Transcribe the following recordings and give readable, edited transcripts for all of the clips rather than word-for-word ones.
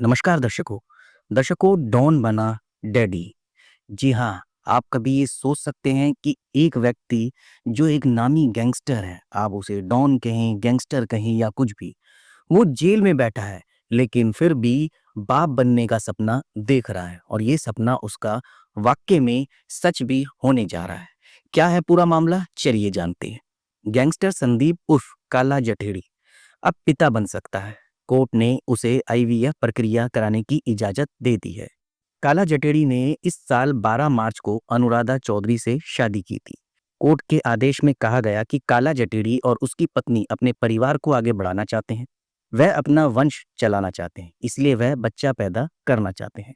नमस्कार दर्शकों। दर्शकों, डॉन बना डैडी। जी हाँ, आप कभी ये सोच सकते हैं कि एक व्यक्ति जो एक नामी गैंगस्टर है, आप उसे डॉन कहें, गैंगस्टर कहें या कुछ भी, वो जेल में बैठा है, लेकिन फिर भी बाप बनने का सपना देख रहा है और ये सपना उसका वाक़ई में सच भी होने जा रहा है। क्या है पूरा मामला? चलिए जानते हैं। गैंगस्टर संदीप उर्फ काला जठेड़ी अब पिता बन सकता है। कोर्ट ने उसे आईवीएफ प्रक्रिया कराने की इजाजत दे दी है। काला जटेड़ी ने इस साल 12 मार्च को अनुराधा चौधरी से शादी की थी। कोर्ट के आदेश में कहा गया कि काला जटेड़ी और उसकी पत्नी अपने परिवार को आगे बढ़ाना चाहते हैं। वह अपना वंश चलाना चाहते हैं, इसलिए वह बच्चा पैदा करना चाहते हैं।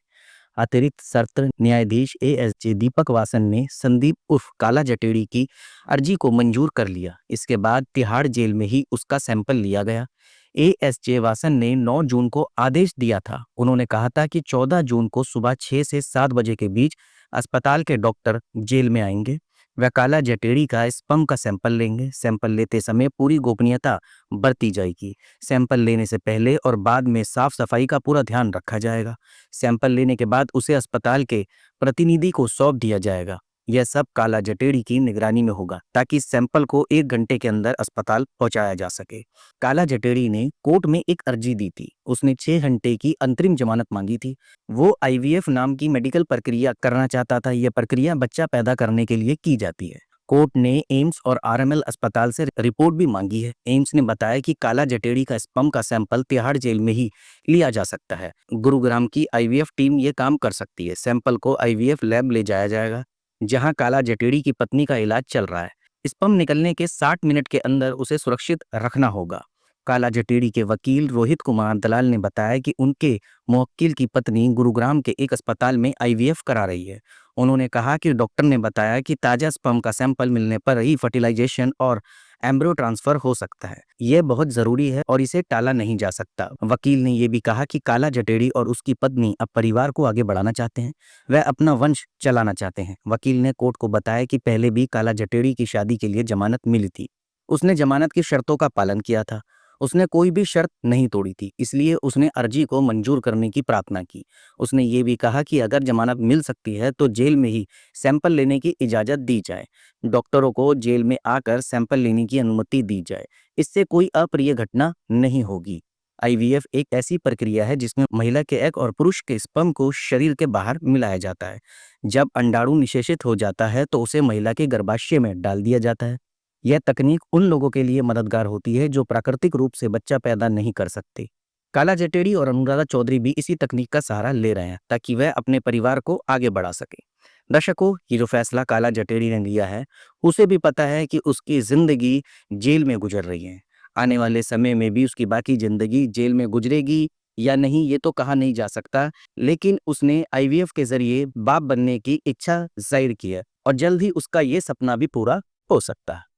अतिरिक्त सत्र न्यायाधीश एएसजे दीपक वासन ने संदीप उर्फ काला जटेड़ी की अर्जी को मंजूर कर लिया। इसके बाद तिहाड़ जेल में ही उसका सैंपल लिया गया। एएसजे वासन ने 9 जून को आदेश दिया था। उन्होंने कहा था कि 14 जून को सुबह 6 से 7 बजे के बीच अस्पताल के डॉक्टर जेल में आएंगे। वह काला जटेड़ी का स्पर्म का सैंपल लेंगे। सैंपल लेते समय पूरी गोपनीयता बरती जाएगी। सैंपल लेने से पहले और बाद में साफ सफाई का पूरा ध्यान रखा जाएगा। सैंपल लेने के बाद उसे अस्पताल के प्रतिनिधि को सौंप दिया जाएगा। यह सब काला जटेड़ी की निगरानी में होगा ताकि सैंपल को 1 घंटे के अंदर अस्पताल पहुंचाया जा सके। काला जटेड़ी ने कोर्ट में एक अर्जी दी थी। उसने 6 घंटे की अंतरिम जमानत मांगी थी। वो आईवीएफ नाम की मेडिकल प्रक्रिया करना चाहता था। यह प्रक्रिया बच्चा पैदा करने के लिए की जाती है। कोर्ट ने एम्स और आरएमएल अस्पताल से रिपोर्ट भी मांगी है। एम्स ने बताया कि काला जटेड़ी का स्पर्म का सैंपल तिहाड़ जेल में ही लिया जा सकता है। गुरुग्राम की आईवीएफ टीम ये काम कर सकती है। सैंपल को आईवीएफ लैब ले जाया जाएगा, जहां काला जटेड़ी की पत्नी का इलाज चल रहा है। स्पर्म निकलने के 60 मिनट के अंदर उसे सुरक्षित रखना होगा। काला जटेड़ी के वकील रोहित कुमार दलाल ने बताया कि उनके मुवक्किल की पत्नी गुरुग्राम के एक अस्पताल में आईवीएफ करा रही है। उन्होंने कहा कि डॉक्टर ने बताया कि ताजा स्पर्म का सैंपल मिलने पर ही फर्टिलाइजेशन और एम्ब्रियो ट्रांसफर हो सकता है। यह बहुत जरूरी है और इसे टाला नहीं जा सकता। वकील ने यह भी कहा कि काला जटेड़ी और उसकी पत्नी अब परिवार को आगे बढ़ाना चाहते हैं। वह अपना वंश चलाना चाहते हैं। वकील ने कोर्ट को बताया कि पहले भी काला जटेड़ी की शादी के लिए जमानत मिली थी। उसने जमानत की शर्तों का पालन किया था। उसने कोई भी शर्त नहीं तोड़ी थी, इसलिए उसने अर्जी को मंजूर करने की प्रार्थना की। उसने ये भी कहा कि अगर जमानत मिल सकती है तो जेल में ही सैंपल लेने की इजाज़त दी जाए। डॉक्टरों को जेल में आकर सैंपल लेने की अनुमति दी जाए। इससे कोई अप्रिय घटना नहीं होगी। आईवीएफ एक ऐसी प्रक्रिया है जिसमें महिला के एग और पुरुष के स्पर्म को शरीर के बाहर मिलाया जाता है। जब अंडाणु निषेचित हो जाता है तो उसे महिला के गर्भाशय में डाल दिया जाता है। यह तकनीक उन लोगों के लिए मददगार होती है जो प्राकृतिक रूप से बच्चा पैदा नहीं कर सकते। काला जटेड़ी और अनुराधा चौधरी भी इसी तकनीक का सहारा ले रहे हैं ताकि वह अपने परिवार को आगे बढ़ा सके। दर्शकों, ये जो फैसला काला जटेड़ी ने लिया है, उसे भी पता है कि उसकी जिंदगी जेल में गुजर रही है। आने वाले समय में भी उसकी बाकी जिंदगी जेल में गुजरेगी या नहीं, ये तो कहा नहीं जा सकता, लेकिन उसने आईवीएफ के जरिए बाप बनने की इच्छा जाहिर की है और जल्द ही उसका ये सपना भी पूरा हो सकता है।